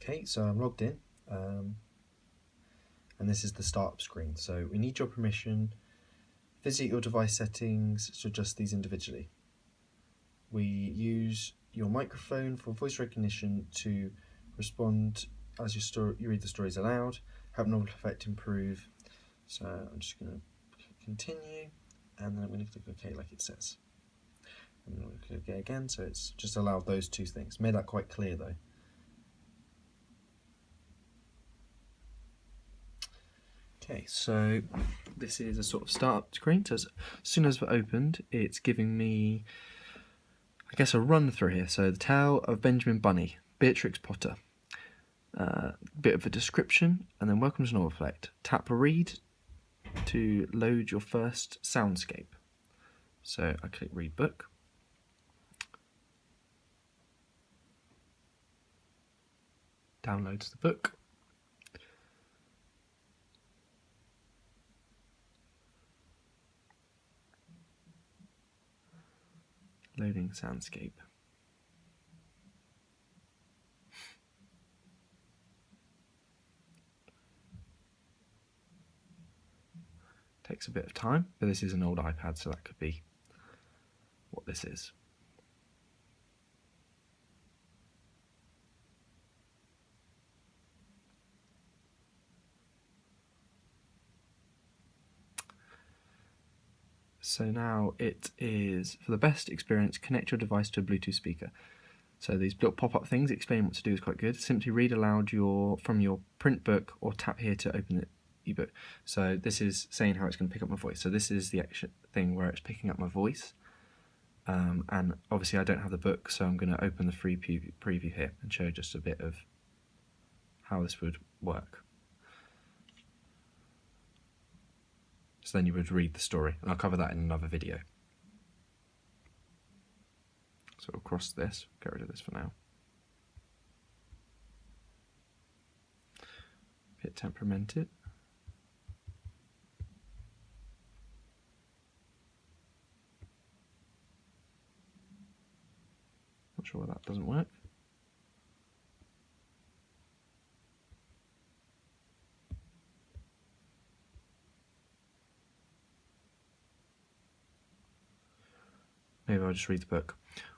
Okay, so I'm logged in, and this is the startup screen. So we need your permission. Visit your device settings to adjust these individually. We use your microphone for voice recognition to respond as you read the stories aloud, help novel effect improve. So I'm just going to click continue, and then I'm going to click OK like it says. I'm going to click OK again, so it's just allowed those two things. Made that quite clear though. Okay, so this is a sort of startup screen. So as soon as we're opened, it's giving me, I guess, a run through here. So the Tale of Benjamin Bunny, Beatrix Potter. Bit of a description, and then welcome to Novel Effect. Tap read to load your first soundscape. So I click read book. Downloads the book. Loading soundscape. Takes a bit of time, but this is an old iPad, so that could be what this is. So now it is, for the best experience, connect your device to a Bluetooth speaker. So these little pop-up things explain what to do is quite good. Simply read aloud from your print book or tap here to open the ebook. So this is saying how it's going to pick up my voice. So this is the actual thing where it's picking up my voice. And obviously I don't have the book, so I'm going to open the free preview here and show just a bit of how this would work. So then you would read the story, and I'll cover that in another video. So we'll cross this, get rid of this for now. Hit temperamented. Not sure why that doesn't work. Maybe I'll just read the book.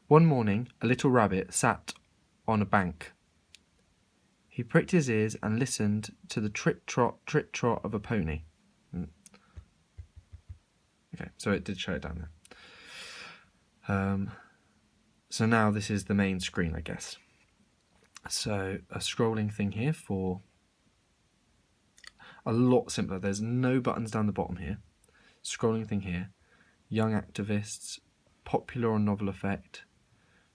One morning, a little rabbit sat on a bank. He pricked his ears and listened to the trot of a pony. Okay, so it did show it down there. So now this is the main screen, I guess. So a scrolling thing here for a lot simpler. There's no buttons down the bottom here. Scrolling thing here. Young activists. Popular on Novel Effect,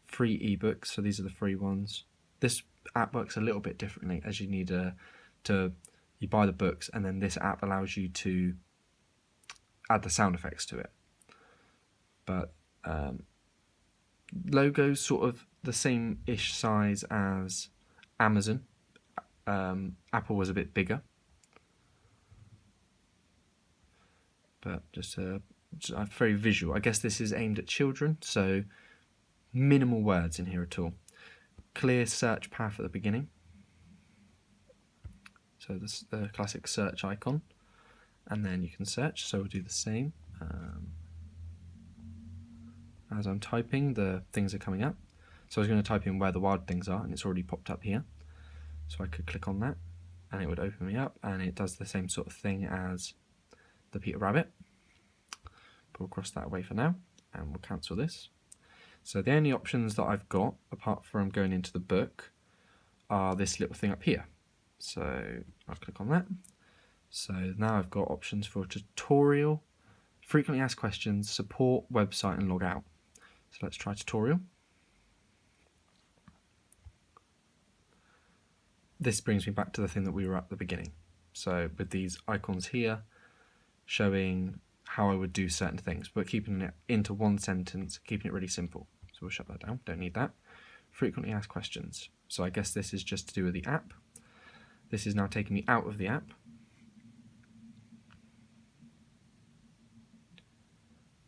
free ebooks, so these are the free ones. This app works a little bit differently, as you need you buy the books, and then this app allows you to add the sound effects to it. But logo's sort of the same-ish size as Amazon. Apple was a bit bigger, but just very visual. I guess this is aimed at children, so minimal words in here at all. Clear search path at the beginning. So this the classic search icon, and then you can search. So we'll do the same. As I'm typing, the things are coming up. So I was going to type in where the wild things are, and it's already popped up here. So I could click on that, and it would open me up, and it does the same sort of thing as the Peter Rabbit. We'll cross that away for now, and we'll cancel this. So the only options that I've got, apart from going into the book, are this little thing up here. So I'll click on that. So now I've got options for tutorial, frequently asked questions, support, website, and log out. So let's try tutorial. This brings me back to the thing that we were at the beginning. So with these icons here, showing how I would do certain things, but keeping it into one sentence, keeping it really simple. So we'll shut that down, don't need that. Frequently asked questions. So I guess this is just to do with the app. This is now taking me out of the app.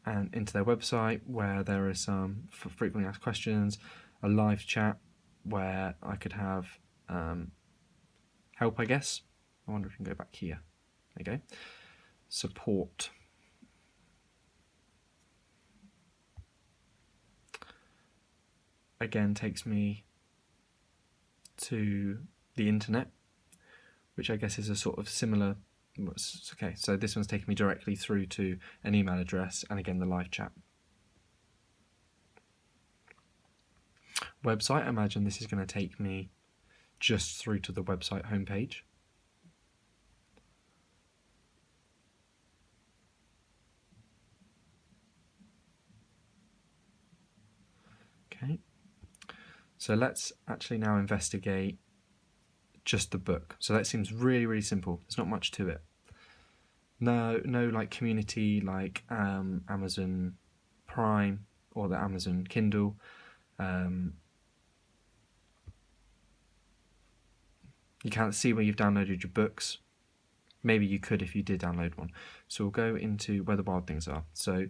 And into their website, where there are some frequently asked questions, a live chat where I could have help, I guess. I wonder if we can go back here. There you go. Support. Again, takes me to the internet, which I guess is a sort of similar. Okay, so this one's taking me directly through to an email address, and again the live chat. Website, I imagine this is going to take me just through to the website homepage. Okay, so let's actually now investigate just the book. So that seems really, really simple. There's not much to it. No like community like Amazon Prime or the Amazon Kindle. You can't see where you've downloaded your books. Maybe you could if you did download one. So we'll go into where the wild things are. So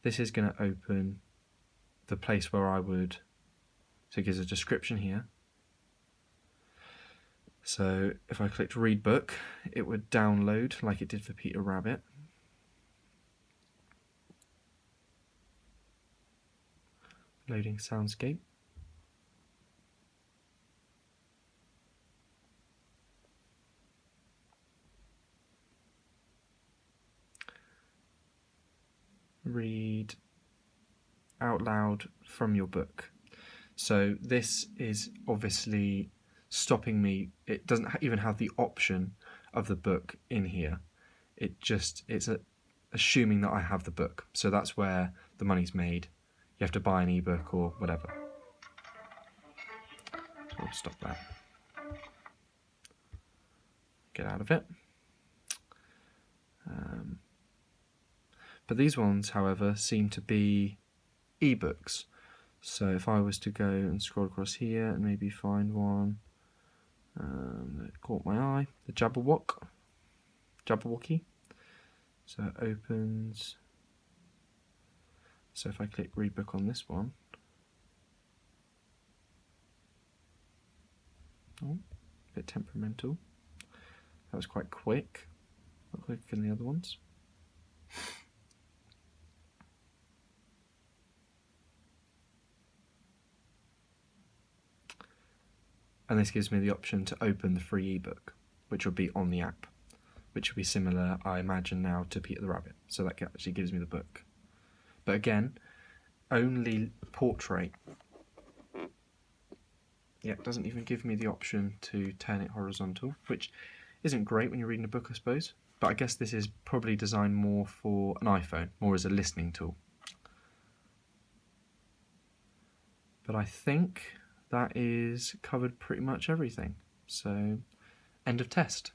this is going to open the place where I would, so it gives a description here. So if I clicked read book, it would download like it did for Peter Rabbit. Loading soundscape. Read out loud from your book. So this is obviously stopping me. It doesn't even have the option of the book in here. It's assuming that I have the book. So that's where the money's made. You have to buy an ebook or whatever. So we'll stop that. Get out of it. But these ones, however, seem to be ebooks. So if I was to go and scroll across here and maybe find one that caught my eye, the Jabberwocky. So it opens. So if I click read book on this one, a bit temperamental. That was quite quick, not quicker than the other ones. And this gives me the option to open the free ebook, which will be on the app, which will be similar, I imagine now, to Peter the Rabbit. So that actually gives me the book. But again, only portrait. Yeah, it doesn't even give me the option to turn it horizontal, which isn't great when you're reading a book, I suppose. But I guess this is probably designed more for an iPhone, more as a listening tool. But I think that is covered pretty much everything. So, end of test.